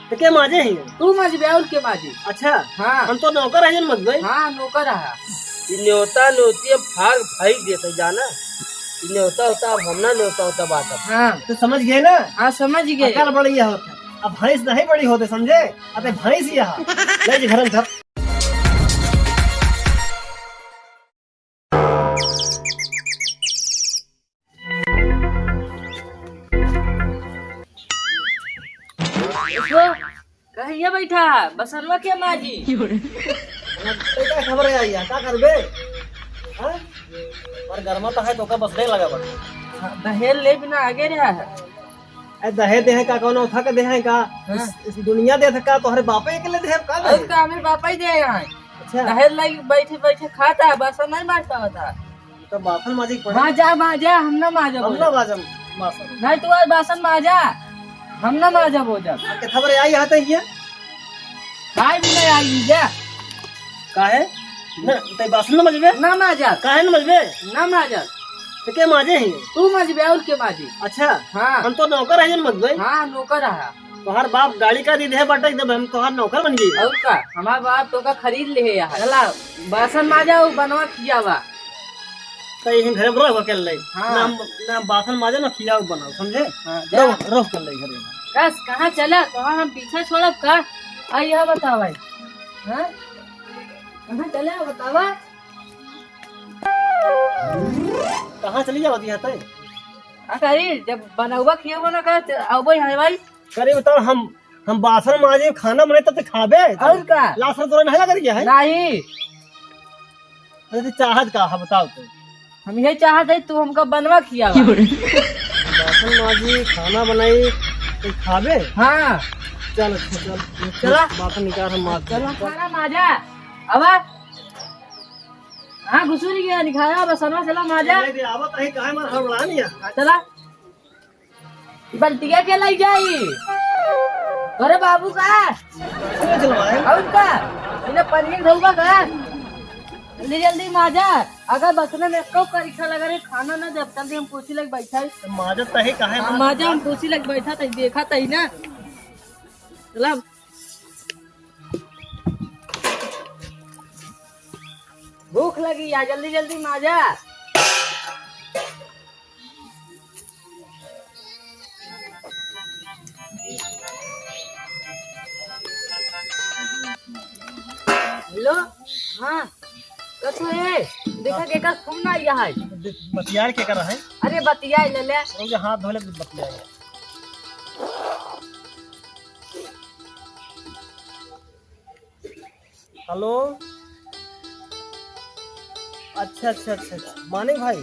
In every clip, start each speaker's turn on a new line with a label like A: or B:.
A: तो क्या माजे ही
B: तू मजबे और के माजी।
A: अच्छा
B: हाँ
A: हम तो नौकर है जन मत भाई।
B: हाँ नौकर है।
C: ये न्योता न्योती अब भाग भाई देते जाना। ये न्योता होता अब हमना न्योता होता बात अब।
B: हाँ
A: तो समझ गए ना।
B: हाँ समझ गए।
A: अकल बड़ी होता अब भैंस नहीं बड़ी होते समझे। अरे भैंस यहाँ ले जी घर में धर।
B: उसको कहिए बैठा बसनवा के माजी।
A: क्या खबर है यहाँ क्या करबे। हाँ? पर घर में तो है तो का बस नहीं लगा बड़ा।
B: दहेज ले बिना आगे रहा है।
A: दहे दे का कौन उठा के दे का।
B: हाँ।
A: इस दुनिया दे का तोहरे बापे के लिए दे का
B: और का हमें पापा ही दे यहाँ।
A: अच्छा
B: दहेज लगी बैठे बैठे खाता है बसन नहीं बांटता होता।
A: तो बासन माजी पड़े
B: माजा हम ना माजा
A: हम ना बाजम बासन
B: नहीं तू आज बासन माजा हम ना माजा भोजन।
A: के खबर आई आते ये
B: खाए भी नहीं आई जा
A: काहे ना ते बासन ना मजबे
B: ना माजा
A: काहे ना मजबे
B: ना माजा।
A: तो के माजे ही
B: तू मजबे और के माजी।
A: अच्छा
B: हाँ
A: हम तो नौकर है जन मत भाई।
B: हाँ नौकर है।
A: तोहर बाप गाड़ी का दी दे बटे एकदम हम तोहर नौकर बन गई।
B: और का हमारा बाप तो का खरीद ले है यहाँ चला बासन माजा और बनवा किया हुआ।
A: तो ये घरे में रह के ले
B: हाँ।
A: ना बासन माजे ना खिया बनाओ समझे।
B: हाँ, जा।
A: रह के ले घरे में।
B: बस कहाँ चला कहाँ हम पीछे छोड़ब का आई यह बताओ भाई। हाँ कहाँ चला बतावा।
A: कहाँ चली जाओ दिया तय
B: करी जब बनौबा खिया बना कर अब है भाई।
A: करे बताओ हम बासन माजे खाना बने तब तो खाबे
B: और का
A: लासन तोरा नहीं लगा है
B: नहीं
A: अरे चाहत का है बताओ तो।
B: हम यही चाहते है तू हमको बनवा खिया हुआ।
A: बासन माजी खाना बनाई तो खाबे।
B: हाँ
A: चल अच्छा चल
B: चला।
A: बासन निकाल हम मार
B: चलो खाना माजा अब हाँ घुसूरी गया दिखाया बसनवा चला माजा।
A: आवत है काहे मार हड़बड़ा नहीं है।
B: हाँ, चला बल्टिया के लाई जाई अरे बाबू का
A: चलो चलवाए
B: और का इन्हें पनीर धोगा का जल्दी जल्दी माजा। अगर बसने में कब परीक्षा लगा रहे खाना ना जब तक हम कुर्सी लग बैठा है
A: माजत तो है काहे मार।
B: माजा हम कुर्सी लग बैठा था देखा था ही ना। चला भूख लगी या जल्दी जल्दी माजा। हेलो हाँ कथो है देखा के का फोन ना आया है।
A: बतियार के कर रहा है।
B: अरे बतिया ले ले
A: रोज हाथ धोले बतियार। हेलो अच्छा अच्छा अच्छा अच्छा मानिक भाई।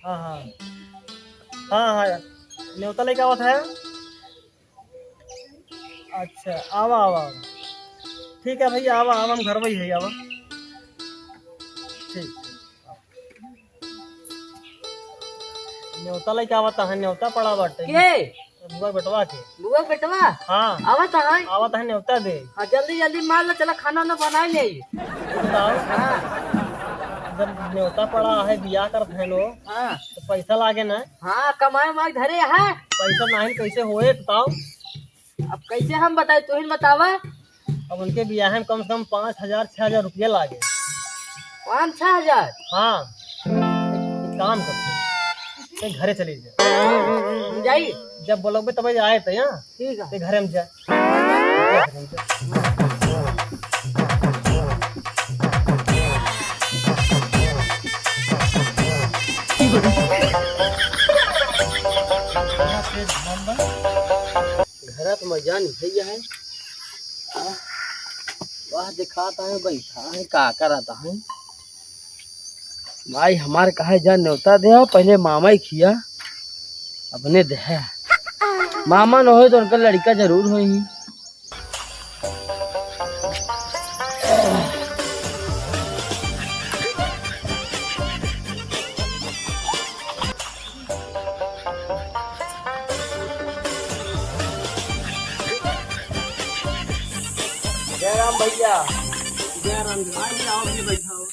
A: हाँ हाँ हाँ हाँ न्योता लेके आवत है। अच्छा आवा आवा आवा। ठीक है भैया आवा आवा हम घर में ही है आवा। ठीक न्योता लेके आवता है न्योता पड़ा बाटे
B: के
A: बुआ बेटवा के।
B: बुआ बेटवा
A: हाँ
B: आवत है।
A: आवत है न्योता दे।
B: हाँ जल्दी जल्दी मार लो चला खाना ना बनाए नहीं।
A: बताओ
B: हाँ
A: जब न्योता पड़ा है बियाह कर लो
B: हाँ
A: तो पैसा लागे ना।
B: हाँ कमाए मार धरे है।
A: पैसा नहीं कैसे होए बताओ।
B: अब कैसे हम बताए तू ही बतावा।
A: अब उनके बियाह में कम से कम 5,000 6,000 रुपया लागे।
B: 5-6 हजार
A: हाँ एक काम करते घरे चली जाए
B: जाइए
A: जब बोलोगे तब आए थे यहाँ
B: ठीक है।
A: घरे में जाए।
C: घर तो मजा नहीं है। वाह दिखाता है बैठा है का कराता है भाई हमारे कहा जा न्योता दे पहले मामा ही खिया अपने दे मामा न हो तो उनका लड़का जरूर हो ही। जय राम भैया।
A: जय राम जी आओ भी बैठा हो।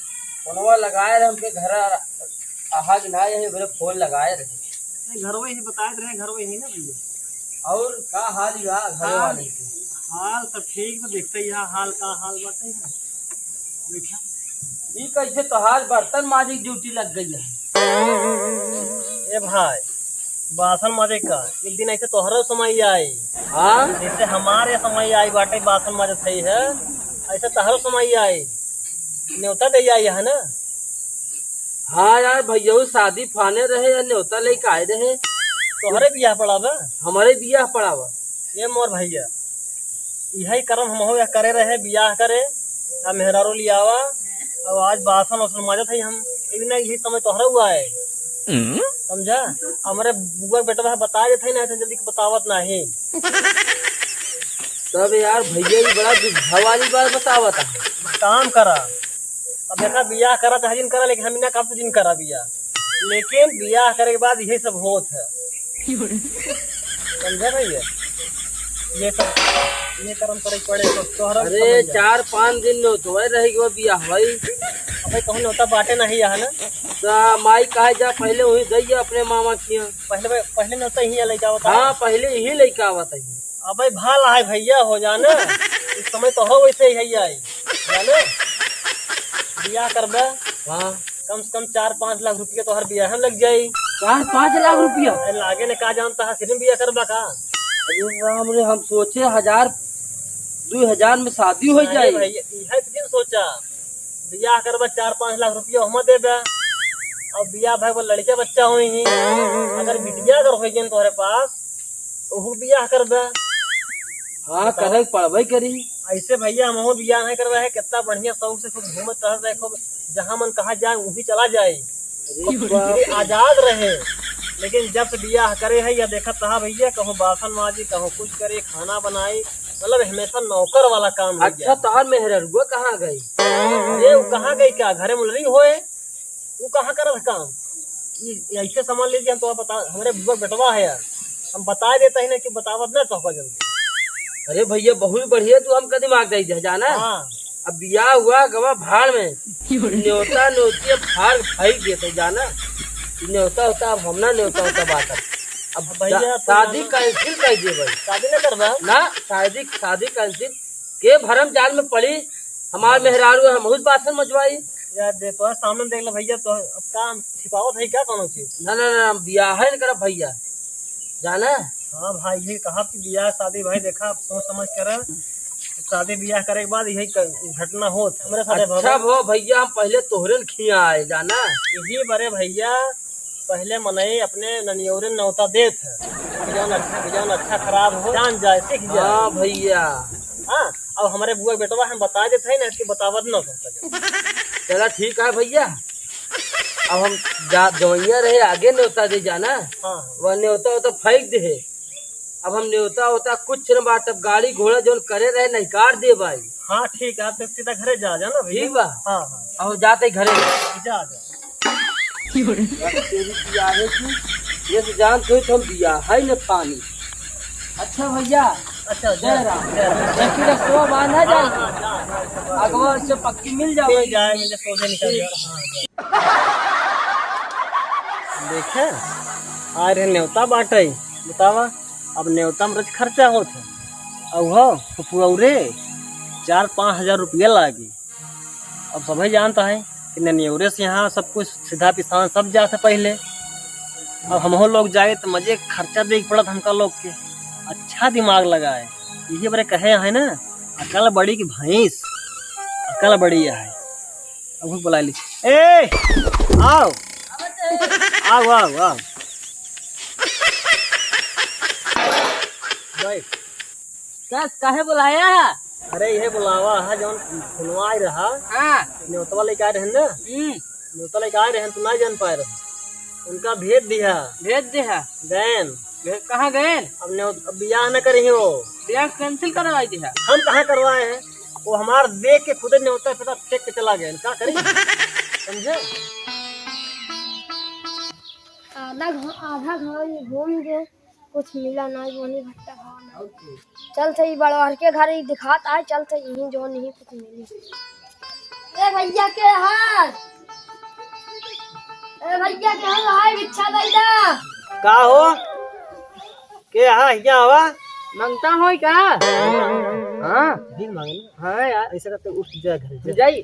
C: फोनवा लगाए रहे हमके घर आहा कि ना यही मेरे फोन लगाए रहे
A: घर में ही बताए रहे घर में ही ना भैया।
C: और का हाल ही घरे वाले के?
A: हाल सब ठीक तो देखते ही हाल का हाल बाटे है। देखा
C: ई कैसे तोहार बर्तन माजी ड्यूटी लग गई है?
A: ए भाई बासन माजे का एक दिन ऐसे तोहरो समय आई,
C: हाँ
A: जैसे हमारे समय आई बाटे बासन माजे सही है, ऐसे तोहरो समय आई न्योता दे आई है ना।
C: हाँ यार भैया शादी फाने रहे या न्योता लेके आए रहे।
A: तोहरे बियाह पड़ा बा,
C: हमारे बियाह पड़ा हुआ।
A: ये मोर भैया यही करम हम हो या करे रहे बियाह करे आ मेहरारू लियावा और आज बासन वासन माजत है हम एक दिन यही समय तोहरा हुआ है समझा। हमारे बुआ बेटा बता देते है ना तो जल्दी बतावत नहीं।
C: तब यार भैया ये बड़ा दुविधा वाली बात बतावत है।
A: काम करा अब देखा बियाह करा तो दिन करा लेकिन हम ना कब दिन करा बियाह, लेकिन बियाह करे के बाद यही सब होत है समझे भैया। ये सब ये कर्म करे पड़े तो तोहरा।
C: अरे 4-5 दिन में तो रहेगी वो बियाह भाई।
A: अबे कहूँ नौता बाटे नहीं है ना
C: तो माई कहे जा पहले वही गई अपने मामा की।
A: पहले नौता ही लड़का होता।
C: हाँ पहले यही लड़का आवत है।
A: अबे भाल है भैया हो जाना इस समय तो हो वैसे ही आई जाने बियाह करबा।
C: हाँ
A: कम से कम 4-5 लाख रुपया तोहर बियाह लग जाये।
C: 4-5 लाख रुपया
A: लागे ने का जानता है सिर्फ बियाह करबा का।
C: अरे राम रे हम सोचे 1000-2000 में शादी हो जाए।
A: भैया यह दिन सोचा बियाह करबा 4-5 लाख रुपया हम देबा और बियाह भाई वो लड़के बच्चा हुई ही अगर बिटिया अगर हो गई तोहरे पास तो वो बियाह करबा।
C: हाँ करे पड़बे करी।
A: ऐसे भैया हम बियाह नहीं करवा है कितना बढ़िया शौक से खूब घूमत रहे खूब जहाँ मन कहा जाए वही चला जाए आजाद रहे। लेकिन जब से बियाह करे है या देखा तहा भैया कहूँ बासन माजी कहूँ कुछ करे खाना बनाए मतलब हमेशा नौकर वाला काम हो
C: अच्छा तोहर मेहररुआ कहाँ गई?
A: अरे वो कहाँ गई क्या घरे मुलरी होए वो कहाँ कर काम। ऐसे समझ लीजिए हम तो बता हमारे बुआ बेटवा है यार हम बता देते हैं ना कि बतावत ना तो जल्दी।
C: अरे भैया बहुत बढ़िया तू हमका दिमाग दे दे जाना।
A: हाँ
C: अब बियाह हुआ गवा भाड़ में न्योता न्योती भाड़ भाई देते जाना न्योता होता अब हम ना न्योता होता बात अब
A: भैया
C: शादी कैंसिल कर दे भाई।
A: शादी न करवा
C: ना शादी कैंसिल के भरम जाल में पड़ी हमार मेहरारू हम बहुत बासन मजवाई।
A: यार दे तो सामने देख लो भैया तो अब काम छिपावत है क्या कोनो चीज।
C: ना ना ना बियाह है न कर भैया जाना।
A: हाँ भाई यही कहा कि बियाह शादी भाई देखा सोच समझ कर शादी बियाह करे के बाद यही घटना हो हमारे साथ।
C: अच्छा वो भैया हम पहले तोहरे खिया आए जाना
A: यही बड़े भैया पहले मनई अपने ननियोरे नौता देत है अच्छा खराब हो जान जाए सीख जाए।
C: हाँ भैया
A: हाँ अब हमारे बुआ बेटवा हम बता देते है ना इसकी बतावत न
C: चला ठीक है भैया। अब हम जवैया रहे आगे न्योता दे जाना।
A: हाँ
C: वह न्योता होता फेंक दे। अब हम न्योता होता कुछ न बात अब गाड़ी घोड़ा जो करे रहे नहीं कार दे भाई।
A: हाँ ठीक है आप सीधा घरे जा जाना भैया।
C: ठीक बा
A: हाँ हाँ
C: अब जाते घरे
A: जा जा।
C: तेरी बियाह की ये से जान तो हम बियाह है न पानी। अच्छा भैया
A: अच्छा
C: जय राम देखी रखो बांधा जाए अगवा से पक्की मिल जाए
A: जाए मुझे सोचे निकल जाए। देखे आ रहे न्योता बाटे बतावा अब न्योता में खर्चा होता अब हो पूरे 4-5 हजार रुपया लागी। अब सभी जानता है कि ननियोरे से यहाँ सब कुछ सीधा पिसान सब जाते पहले। अब हम लोग जाए तो मजे खर्चा देख पड़त हमका लोग के अच्छा दिमाग लगाए यही बड़े कहे है ना अकल बड़ी की भैंस अकल बड़ी है। अब बुला ली ए आओ आओ आओ आओ
B: क्या काहे बुलाया?
A: अरे ये बुलावा है जौन सुनवाई रहा
B: हाँ
A: न्योतवा लेके आए रहे ना न्योता लेके आए रहे तू ना जान पाए रहे उनका भेज दिया
B: भेज दे है
A: गैन
B: कहाँ गए?
A: अब बियाह न करी हो
B: बियाह कैंसिल करवाई दी है।
A: हम कहाँ करवाए हैं वो हमार देख के खुद न्योता फिर फेंक के चला गया क्या करें समझे।
D: आधा घर घूम गए कुछ मिला ना जोनी भट्टा खाना चल थे बड़वार के घर ही दिखात आए चल थे यहीं जो नहीं कुछ मिली। ए भैया के हाल हाय भिक्षा दे दा
A: का हो के यहाँ आवा
B: मांगता हो क्या? हाँ
A: भीख मांगे ना।
B: हाँ यार,
A: ऐसा करते उठ जा घर जा।
B: जाइए।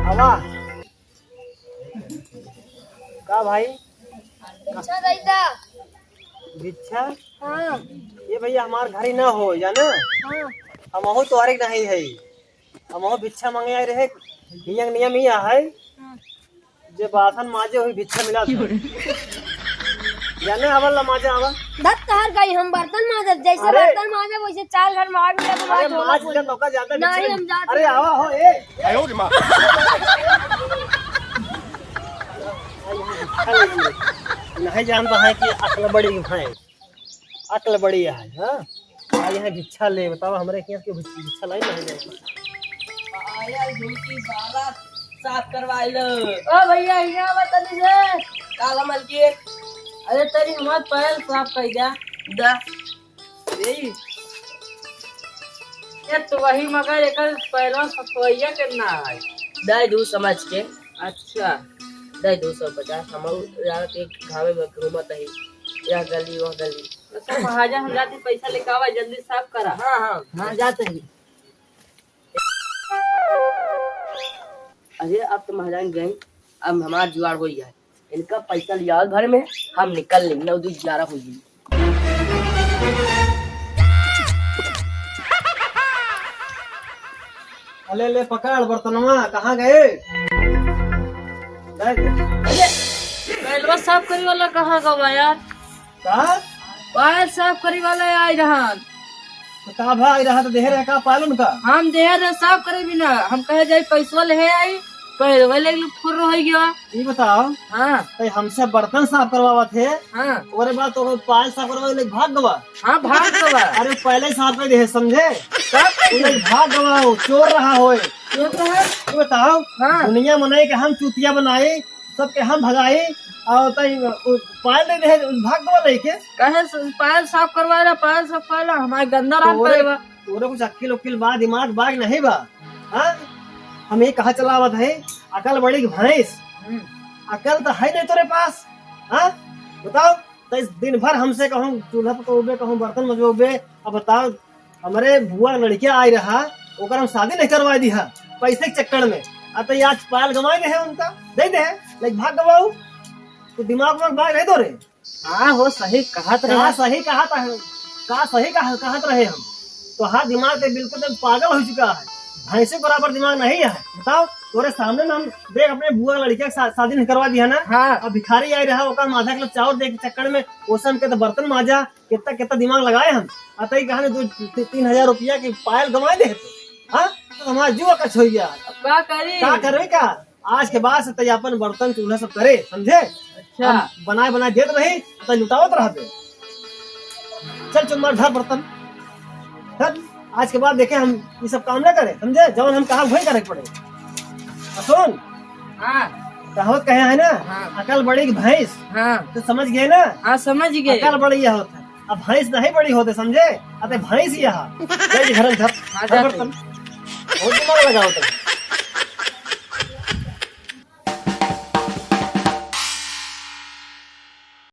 A: आवा का भाई
D: अच्छा दैता।
A: भिक्षा
D: हाँ
A: ये भैया हमार घर ही ना हो जाना।
D: हाँ
A: हम तोहरे नहीं है, हम भिक्षा मांगे आए रहे। नियम नियम ही है जे बासन माजे वही भिक्षा मिला जाने आवल माजे आवा।
D: धत कहर गई हम बर्तन मांजत, जैसे
A: अरे!
D: बर्तन मांजे वैसे 4 घर मार मिला के
A: अरे
D: बाद
A: माज का नौका ज्यादा
D: नहीं,
A: भिक्षा-
D: हम जाते
A: अरे
D: हैं।
A: आवा हो नहीं जानता है कि अकल बड़ी है, अकल बड़ी है। हाँ यहाँ भिक्षा ले बताओ हमारे यहाँ की भिक्षा लाई नहीं जाए।
B: आया झूठी बाला साफ करवाई लो। ओ भैया यहाँ बता दीजिए काला मलकी। अरे तेरी हमारे पैर साफ कर दिया दा। यही ये तो वही मगर एक पैरों सफाइया करना है। दे दू समझ के। अच्छा दे 250। हम रात एक घावे में घूमत है, या गली वह गली। अच्छा महाजन हम जाते पैसा लेके आवा, जल्दी साफ करा। हाँ हाँ हाँ जाते ही। अरे अब तो महाराज गए, अब हमारा जुगाड़ हो गया है। इनका पैसा लिया घर में, हम निकल लेंगे। 9 2 11 हो गई।
A: अले ले पकड़ बर्तनवा कहाँ गए?
B: पैलवा साफ करी वाला कहाँ गवा यार?
A: कहा
B: पैर साफ करी वाला आई रहा।
A: का भाई रहा तो देह रहे का पालन का।
B: हम देहर साफ करे भी ना, हम कहे जाए पैसा ले आई पैरवा ले फुर हो गया।
A: ये बताओ
B: हाँ
A: तो हमसे बर्तन साफ करवावा थे
B: हाँ
A: और बाद तो पाल साफ करवा ले भाग गवा।
B: हाँ भाग गवा।
A: अरे पहले ही साफ कर दे समझे,
B: सब
A: वो लोग भाग गवा हो चोर रहा होए।
B: क्यों कहा?
A: ये बताओ
B: हाँ।
A: दुनिया मनाई के हम चुतिया बनाए सबके हम भगाई और पायल नहीं रहे भाग गवा लेके।
B: कहे पैर साफ करवा रहा, पैर साफ कर रहा, हमारे गंदा रहा पैरवा।
A: तोरे कुछ अक्ल उक्ल बा दिमाग बाग नहीं बा। हाँ हम ये कहा चलावत है अकल बड़ी की भैंस, अकल तो है नहीं तेरे पास। हाँ बताओ तो इस दिन भर हमसे कहूँ चूल्हा पकोबे कहूँ बर्तन मजबोबे। अब बताओ हमारे बुआ लड़कियां आई रहा ओकर हम शादी नहीं करवा दी है पैसे के चक्कर में। अब तो आज पायल गंवाए दे उनका दे दे लेकिन भाग गवाऊ तो दिमाग में बाग नहीं दो रे।
B: हाँ हो सही कहा
A: कहा सही कहा कहा सही कहत रहे हम तो हाँ दिमाग से बिल्कुल एकदम पागल हो चुका है, भैंसे बराबर दिमाग नहीं है। बताओ तोरे सामने में हम देख अपने बुआ लड़किया शादी नहीं करवा दिया ना।
B: हाँ।
A: अब भिखारी आई रहा ओका आधा किलो चावल दे के चक्कर में ओसम के तो बर्तन माजा कितना कितना दिमाग लगाए हम अतई कहा 2-3 हजार रुपया की पायल गंवाए दे। हाँ तो हमारा जुआ कछ हो गया।
B: क्या करी?
A: क्या करे क्या आज के बाद से तय अपन बर्तन चूल्हा सब करे समझे।
B: अच्छा
A: बनाए बनाए देते रही तो लुटावत रहते। चल चुम्मा धर बर्तन धर, आज के बाद देखे हम ये सब काम न करे समझे, जब हम कहा वही करे पड़े। सुन
B: हाँ
A: कहावत कहे है ना
B: हाँ।
A: अकल बड़ी की भैंस,
B: हाँ
A: तो समझ गए ना।
B: हाँ समझ गए।
A: अकल बड़ी यह होता है अब भैंस नहीं बड़ी होते समझे, अतः भैंस यहाँ घर धर
B: हाँ,
A: धर
B: जाते।
A: बर्तन बहुत दिमाग लगाओ तुम।